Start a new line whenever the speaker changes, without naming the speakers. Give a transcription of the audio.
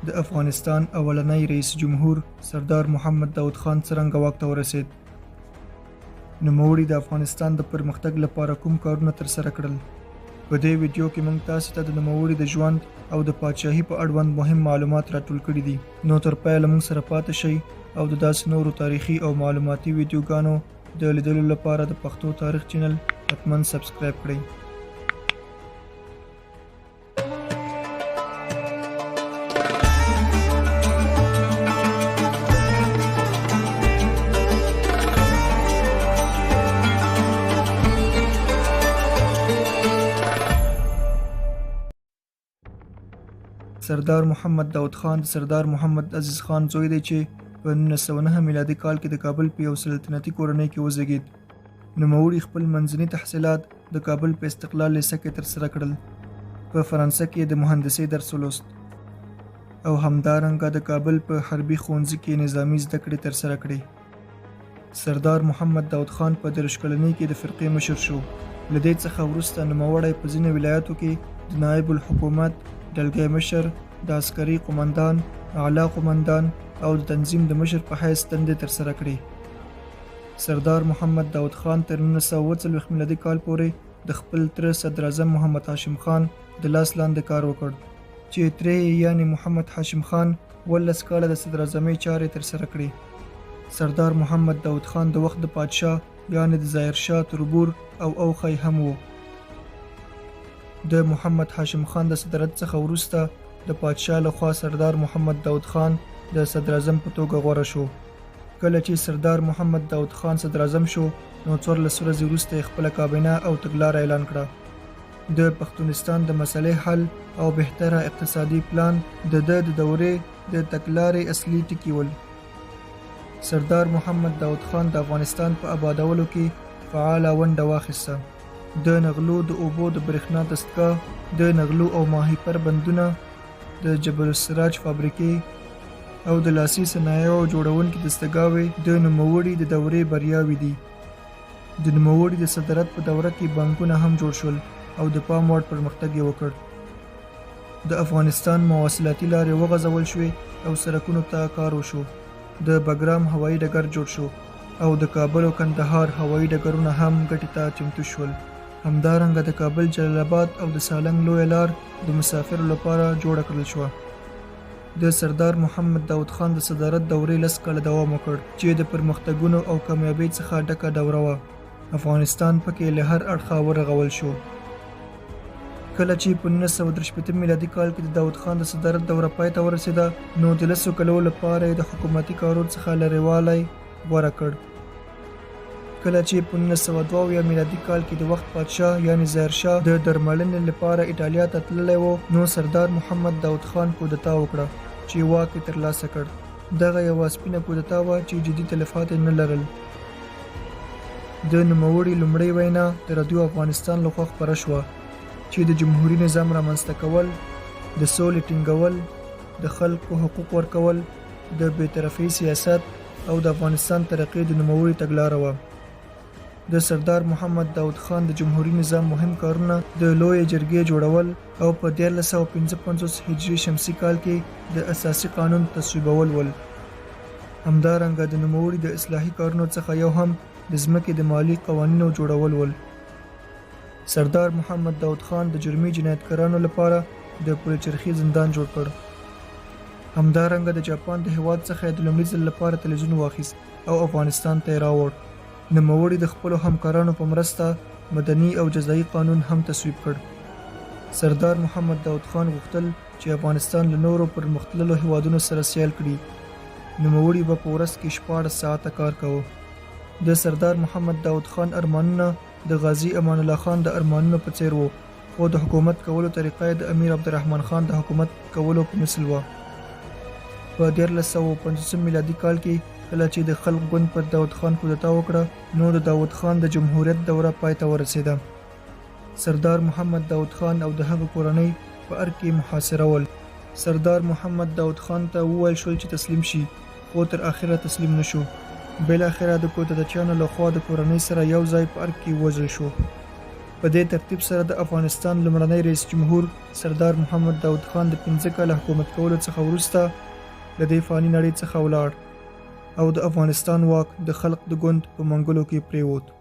د افغانستان اولنی رئیس جمهور سردار محمد داود خان څرنګه واک ته ورسید؟ نوموړي د افغانستان د پرمختګ لپاره کوم کارونه ترسره کړل؟ په دې ویډیو کې موږ تاسو ته د نوموړي د ژوند او د پاچاهۍ په اړوند مهم معلومات راټول کړي دي. نو تر پایه له موږ سره پاتې شئ او د داسې نورو تاریخي او معلوماتي ویډیوګانو د لیدلو لپاره د پښتو تاریخ چینل حتما سبسکرایب کړئ. سردار محمد داود خان د سردار محمد عزیز خان زوی دی چې په 1909 میلادي کال کې د کابل په یو سلطنتي کورنۍ کې وزیږید. نوموړي خپل منځني تحصیلات د کابل په استقلال لیسه کې ترسره کړل. په فرانسه کې د مهندسۍ درس ولوست او همدارنګه د کابل په حربي ښوونځي کې نظامي زده کړې ترسره کړې. سردار محمد داود خان په 30 کلنۍ کې د فرقې مشر شو. له دې څخه وروسته نوموړی په ځینو ولایاتو کې د نایب الحکومت، ډلګۍ مشر، د عسکري قومندان، اعلی قومندان او د تنظیم د مشر په حیث دندې ترسره کړې. سردار محمد داود خان تر 1940 میلادي کال پورې د خپل تره صدر اعظم محمد هاشم خان د لاس لاندې کار وکړ چې تره یعنی محمد هاشم خان 18 کاله د صدر اعظمۍ چارې ترسره کړې. سردار محمد داود خان د وخت د پادشاه یعنی د ظاهر شاه تربور او اوخی هم و. د محمد هاشم خان د صدارت څخه وروسته د پادشاه لخوا سردار محمد داود خان د صدر اعظم په توګه غوره شو. کله چې سردار محمد داود خان صدر اعظم شو نو 14 ورځې وروسته خپله کابینه او تګلاره اعلان کړه. د پښتونستان د مسلې حل او بهتره اقتصادي پلان د دورې د تګلارې اصلي ټکي ول. سردار محمد داود خان د افغانستان په آبادولو کې فعاله ونډه واخیسته. د نغلو د اوبو د برېښنا دستګاه، د نغلو او ماهیپر بندونه، د جبل السراج فابریکې او د لاسي صنایعو جوړونکي دستګاوې د نوموړي د دورې بریاوې دي. د نوموړي د صدارت په دوره کې بانکونه هم جوړ شول او د پام وړ پرمختګ یې وکړ. د افغانستان مواصلاتي لارې وغځول شوې او سړکونو ته کار وشو. د بګرام هوایي ډګر جوړ شو او د کابل او کندهار هوایي ډګرونه هم ګټې ته چمتو شول. همدارنګه د کابل جلال آباد او د سالنګ لویه لار د مسافرو لپاره جوړه کړل شوه. د سردار محمد داود خان د صدارت دورې 10 کاله دوام وکړ چې د پرمختګونو او کامیابۍ څخه ډکه دوره وه. افغانستان پکې له هر اړخه ورغول شو. کله چې په 1963 میلادي کال کې د داود خان د صدارت دوره پای ته ورسېده نو د 10 کلو لپاره د حکومتي کارونو څخه لرېوالی غوره کړ. کله چې په 1902 میلادي کال کې د وخت پادشاه یعنی ظاهر شاه د درملنې لپاره ایټالیا ته تللی و نو سردار محمد داود خان کودتا وکړه چې واک یې ترلاسه کړ. دغه یوه سپینه کودتا وه چې جدي تلفات یې نه لرل. د نوموړي لومړۍ وینا د رادیو افغانستان لخوا خپره شوه چې د جمهوري نظام رامنځته کول، د سولې ټینګول، د خلکو حقوق ورکول، د بېطرفۍ سیاست او د افغانستان ترقۍ د نوموړي تګلاره وه. د سردار محمد داود خان د جمهوري نظام مهم کارونه د لویې جرګې جوړول او په 1355 هجري شمسي کال کې د اساسي قانون تصویبول ول. همدارنګه د نوموړي د اصلاحي کارونو څخه یو هم د ځمکې د مالي قوانینو جوړول ول. سردار محمد داود خان د جرمي جنایتکارانو لپاره د پلچرخي زندان جوړ کړ. همدارنګه د جاپان د هېواد څخه د لومړي ځل لپاره تلویزیون واخیست او افغانستان ته یې راوړ. نوموړي د خپلو همکارانو په مرسته مدني او جزایي قانون هم تصویب کړ. سردار محمد داود خان غوښتل چې افغانستان له نورو پرمختللو هېوادونو سره سیال کړي. نوموړي به په ورځ کې 14 ساعته کار کاوه. د سردار محمد داود خان ارمانونه د غازي امان الله خان د ارمانونو په څیر وو، خو د حکومت کولو طریقه د امیر عبدالرحمن خان د حکومت کولو په مثل وه. په 1350 میلادي کال کې کله چې د خلق ګوند پر داود خان کودتا وکړه نو د داود خان د جمهوریت دوره پای ته ورسېده. سردار محمد داود خان او د هغه کورنۍ په ار کې محاصره ول. سردار محمد داود خان ته وویل شول چې تسلیم شي خو تر اخره تسلیم نشو. بالاخره د کودتاچیانو لخوا د کورنۍ سره یو ځای په ار کې ووژل شو. په دې ترتیب سره د افغانستان لومړنی رئیس جمهور سردار محمد داود خان د 15 کاله حکومت کولو څخه وروسته له دې فاني نړۍ څخه ولاړ او د افغانستان واک د خلق د ګوند په منګولو کې پریوت.